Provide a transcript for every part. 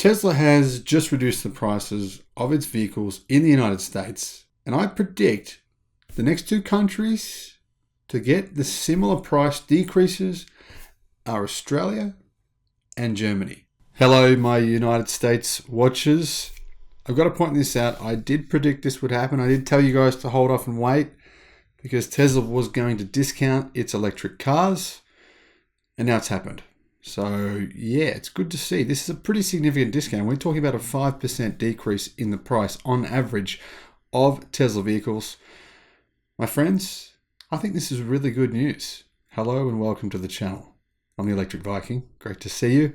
Tesla has just reduced the prices of its vehicles in the United States, and I predict the next two countries to get the similar price decreases are Australia and Germany. Hello, my United States watchers. I've got to point this out. I did predict this would happen. I did tell you guys to hold off and wait because Tesla was going to discount its electric cars, and now it's happened. So yeah, it's good to see. This is a pretty significant discount. We're talking about a 5% decrease in the price on average of Tesla vehicles. My friends, I think this is really good news. Hello and welcome to the channel. I'm the Electric Viking. Great to see you.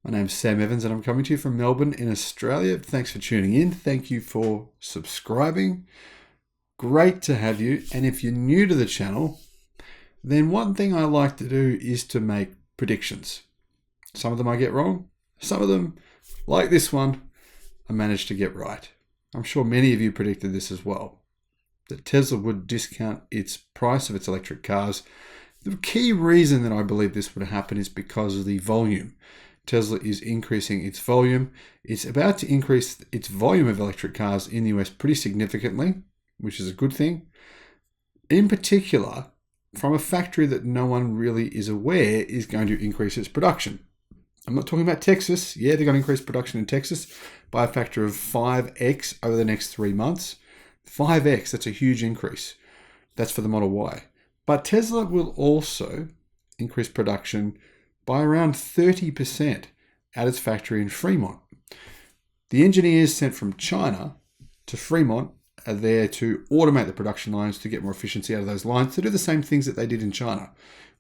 My name's Sam Evans and I'm coming to you from Melbourne in Australia. Thanks for tuning in. Thank you for subscribing. Great to have you. And if you're new to the channel, then one thing I like to do is to make predictions. Some of them I get wrong. Some of them, like this one, I managed to get right. I'm sure many of you predicted this as well, that Tesla would discount its price of its electric cars. The key reason that I believe this would happen is because of the volume. Tesla is increasing its volume. It's about to increase its volume of electric cars in the US pretty significantly, which is a good thing. In particular, from a factory that no one really is aware is going to increase its production. I'm not talking about Texas. Yeah, they're going to increase production in Texas by a factor of 5x over the next 3 months. 5x, that's a huge increase. That's for the Model Y. But Tesla will also increase production by around 30% at its factory in Fremont. The engineers sent from China to Fremont are there to automate the production lines to get more efficiency out of those lines, to do the same things that they did in China,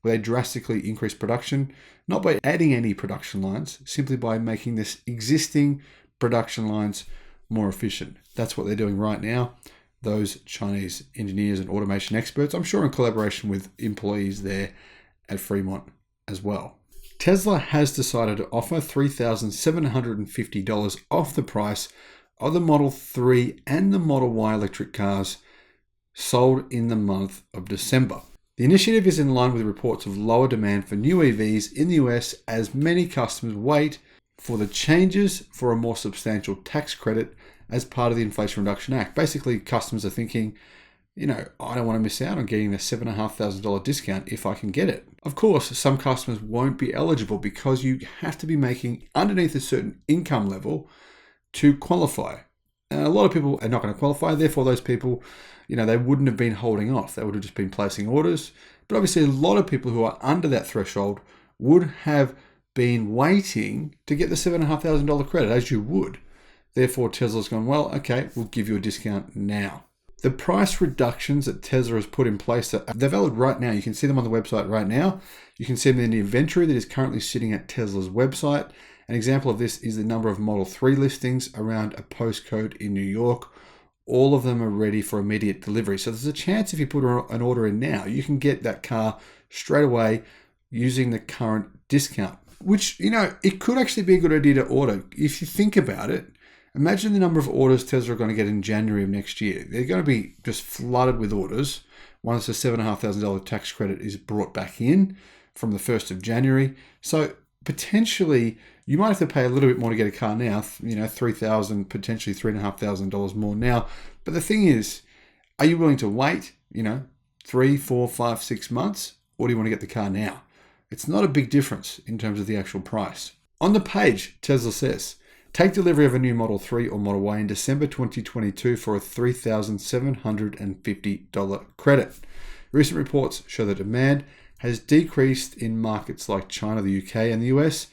where they drastically increased production, not by adding any production lines, simply by making this existing production lines more efficient. That's what they're doing right now. Those Chinese engineers and automation experts, I'm sure in collaboration with employees there at Fremont as well. Tesla has decided to offer $3,750 off the price of the Model 3 and the Model Y electric cars sold in the month of December. The initiative is in line with reports of lower demand for new EVs in the US as many customers wait for the changes for a more substantial tax credit as part of the Inflation Reduction Act. Basically, customers are thinking, I don't want to miss out on getting a $7,500 discount if I can get it. Of course, some customers won't be eligible because you have to be making underneath a certain income level to qualify. And a lot of people are not going to qualify. Therefore, those people, they wouldn't have been holding off. They would have just been placing orders. But obviously, a lot of people who are under that threshold would have been waiting to get the $7,500 credit, as you would. Therefore, Tesla's gone, well, okay, we'll give you a discount now. The price reductions that Tesla has put in place, they're valid right now. You can see them on the website right now. You can see them in the inventory that is currently sitting at Tesla's website. An example of this is the number of Model 3 listings around a postcode in New York. All of them are ready for immediate delivery. So there's a chance if you put an order in now, you can get that car straight away using the current discount, which, it could actually be a good idea to order. If you think about it, imagine the number of orders Tesla are going to get in January of next year. They're going to be just flooded with orders once the $7,500 tax credit is brought back in from the 1st of January. So potentially, you might have to pay a little bit more to get a car now, $3,000, potentially $3,500 more now. But the thing is, are you willing to wait, 3, 4, 5, 6 months, or do you want to get the car now? It's not a big difference in terms of the actual price. On the page, Tesla says, take delivery of a new Model 3 or Model Y in December 2022 for a $3,750 credit. Recent reports show that demand has decreased in markets like China, the UK, and the US,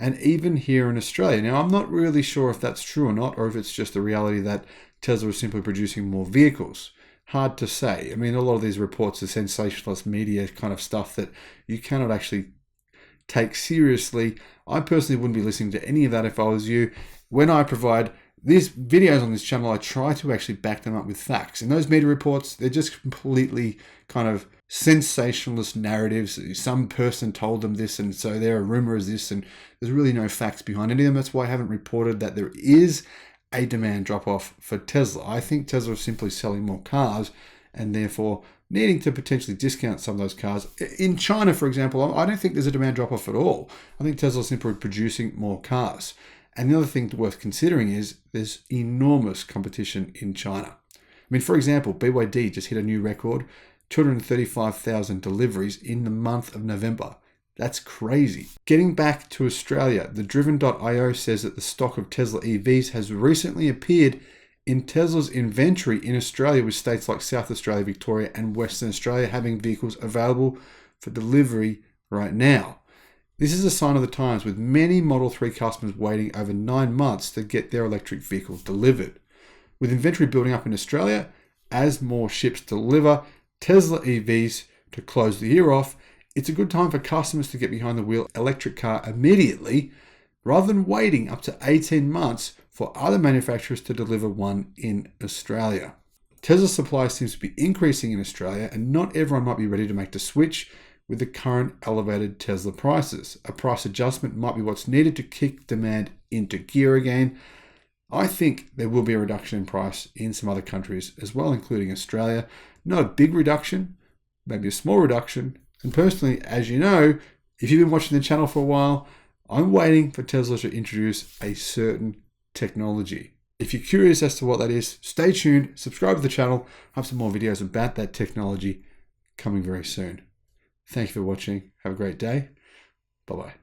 and even here in Australia. Now, I'm not really sure if that's true or not, or if it's just the reality that Tesla is simply producing more vehicles. Hard to say. I mean, a lot of these reports are sensationalist media kind of stuff that you cannot actually take seriously. I personally wouldn't be listening to any of that if I was you. When I provide these videos on this channel, I try to actually back them up with facts. And those media reports, they're just completely kind of sensationalist narratives. Some person told them this, and so they're a rumor is this, and there's really no facts behind any of them. That's why I haven't reported that there is a demand drop-off for Tesla. I think Tesla is simply selling more cars and therefore needing to potentially discount some of those cars. In China, for example, I don't think there's a demand drop-off at all. I think Tesla is simply producing more cars. And the other thing worth considering is there's enormous competition in China. I mean, for example, BYD just hit a new record, 235,000 deliveries in the month of November. That's crazy. Getting back to Australia, the Driven.io says that the stock of Tesla EVs has recently appeared in Tesla's inventory in Australia, with states like South Australia, Victoria, and Western Australia having vehicles available for delivery right now. This is a sign of the times, with many Model 3 customers waiting over 9 months to get their electric vehicles delivered. With inventory building up in Australia, as more ships deliver Tesla EVs to close the year off, it's a good time for customers to get behind the wheel electric car immediately, rather than waiting up to 18 months for other manufacturers to deliver one in Australia. Tesla supply seems to be increasing in Australia, and not everyone might be ready to make the switch with the current elevated Tesla prices. A price adjustment might be what's needed to kick demand into gear again. I think there will be a reduction in price in some other countries as well, including Australia. Not a big reduction, maybe a small reduction. And personally, as you know, if you've been watching the channel for a while, I'm waiting for Tesla to introduce a certain technology. If you're curious as to what that is, stay tuned, subscribe to the channel. I have some more videos about that technology coming very soon. Thank you for watching. Have a great day. Bye-bye.